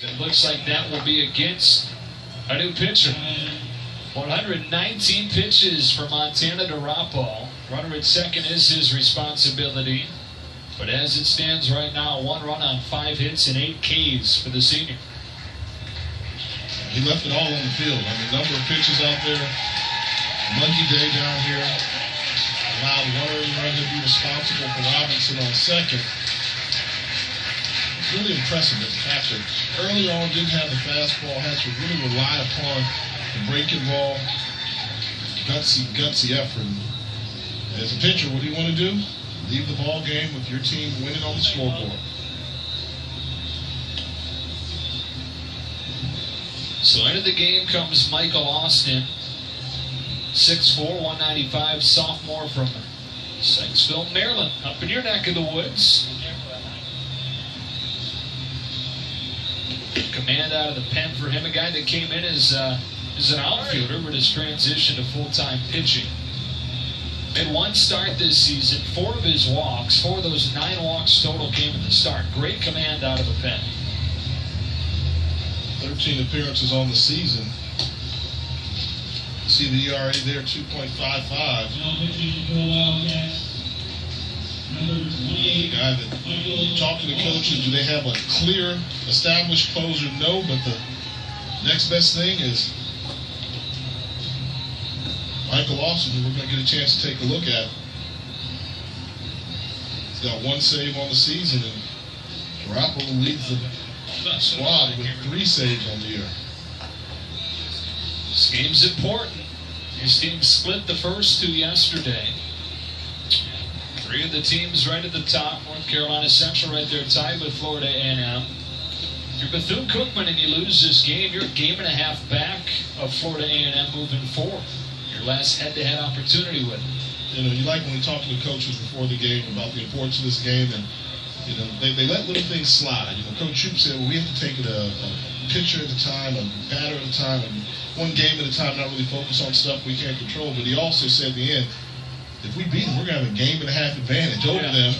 It looks like that will be against a new pitcher. 119 pitches for Montana DeRapo. Runner at second is his responsibility. But as it stands right now, 1 run on 5 hits and 8 Ks for the senior. He left it all on the field. I mean, number of pitches out there. Monkey day down here. Allowed one early run to be responsible for Robinson on second. It's really impressive as a catcher. Early on, didn't have the fastball. Had to really rely upon the breaking ball. Gutsy effort. As a pitcher, what do you want to do? Leave the ball game with your team winning on the scoreboard. So into the game comes Michael Austin, 6'4", 195, sophomore from Sykesville, Maryland, up in your neck of the woods. Command out of the pen for him, a guy that came in as an outfielder but has transitioned to full-time pitching. Made 1 start this season, 4 of his walks, 4 of those 9 walks total came in the start. Great command out of the pen. 13 appearances on the season. See the ERA there, 2.55. Guy that you talk to the coaches, do they have a clear, established closer? No, but the next best thing is Michael Austin, who we're going to get a chance to take a look at. He's got 1 save on the season, and DeRapo leads the squad with 3 saves on the year. This game's important. His team split the first 2 yesterday. 3 of the teams right at the top. North Carolina Central right there tied with Florida A&M. If you're Bethune-Cookman and you lose this game, you're a game and a half back of Florida A&M moving forward. Your last head-to-head opportunity with it. You know, you like when we talk to the coaches before the game about the importance of this game, and you know, they let little things slide. You know, Coach Shoop said, well, we have to take it a pitcher at a time, a batter at a time, and 1 game at a time, not really focus on stuff we can't control. But he also said at the end, if we beat them, we're going to have a game and a half advantage over them.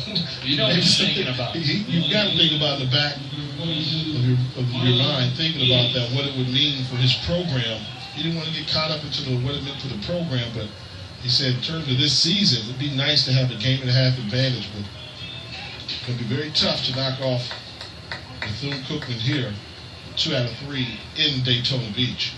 You know what he's thinking about. You've got to think about in the back of your mind, thinking about that, what it would mean for his program. He didn't want to get caught up into what it meant for the program, but he said in terms of this season, it'd be nice to have a game and a half advantage, but it's going to be very tough to knock off Bethune-Cookman here, 2 out of 3 in Daytona Beach.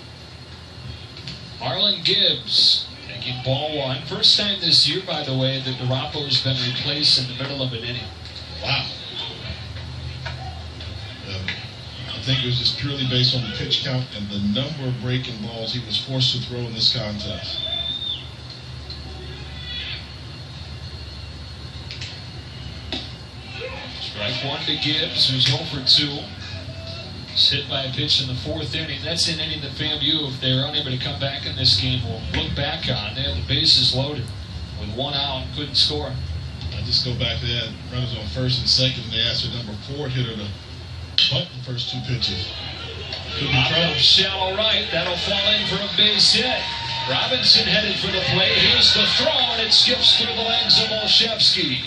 Marlon Gibbs taking ball 1. First time this year, by the way, that DeRapo has been replaced in the middle of an inning. Wow. I think it was just purely based on the pitch count and the number of breaking balls he was forced to throw in this contest. Strike 1 to Gibbs, who's 0 for 2. He's hit by a pitch in the 4th inning. That's an inning that FAMU, if they're unable to come back in this game, will look back on. They had the bases loaded with 1 out and couldn't score. I just go back to that. Runners on first and second, and they asked their number 4 hitter to bunt the first 2 pitches. Could be trouble. Shallow right. That'll fall in for a base hit. Robinson headed for the plate. Here's the throw, and it skips through the legs of Olszewski.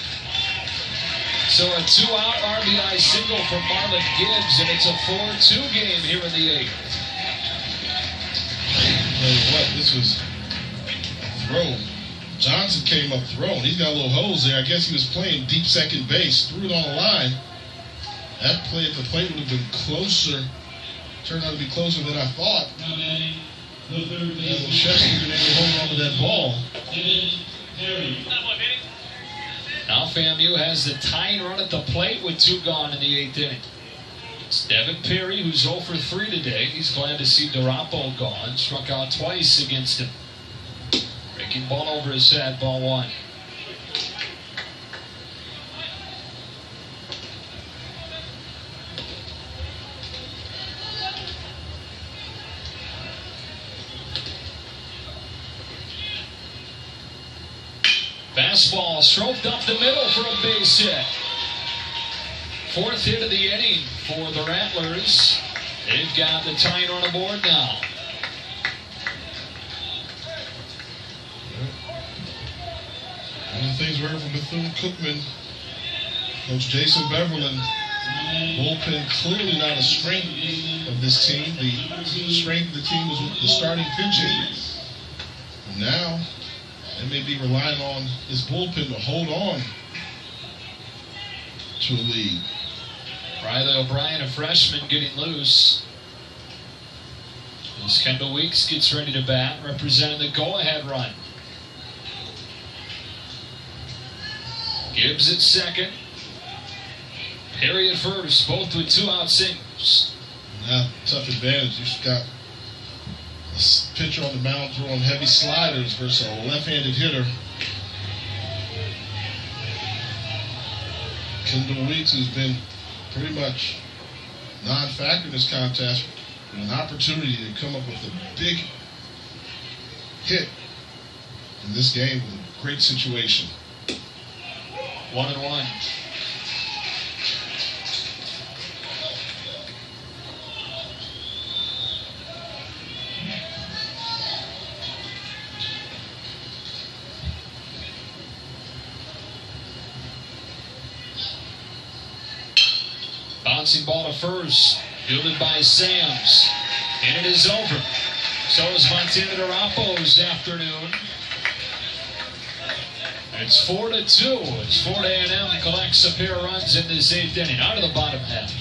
So a 2-out RBI single from Marlon Gibbs, and it's a 4-2 game here in the 8th. Tell you what, this was a throw. Johnson came up throwing. He's got a little hose there. I guess he was playing deep second base. Threw it on the line. That play at the plate would have been closer. Turned out to be closer than I thought. Olszewski been able to hold on to that ball. Now FAMU has the tying run at the plate with 2 gone in the 8th inning. It's Devin Perry, who's 0 for 3 today. He's glad to see DeRapo gone. Struck out twice against him. Breaking ball over his head, ball 1. Fastball stroked up the middle for a base hit. 4th hit of the inning for the Rattlers. They've got the tying run aboard now. One of the things we heard from Bethune-Cookman, Coach Jason Beverland, Bullpen clearly not a strength of this team. The strength of the team was with the starting pitching. And now they may be relying on this bullpen to hold on to a lead. Riley O'Brien, a freshman, getting loose. As Kendall Weeks gets ready to bat, representing the go-ahead run. Gibbs at second. Perry at first, both with 2-out singles. Now, tough advantage. You've got a pitcher on the mound throwing heavy sliders versus a left-handed hitter. Kendall Weeks, who's been pretty much non-factor in this contest, with an opportunity to come up with a big hit in this game with a great situation. 1-1. Bouncing ball to first, fielded by Sams, and it is over. So is Montana Darapo's afternoon. It's 4-2 as Florida A&M collects a pair of runs in this 8th inning out of the bottom half.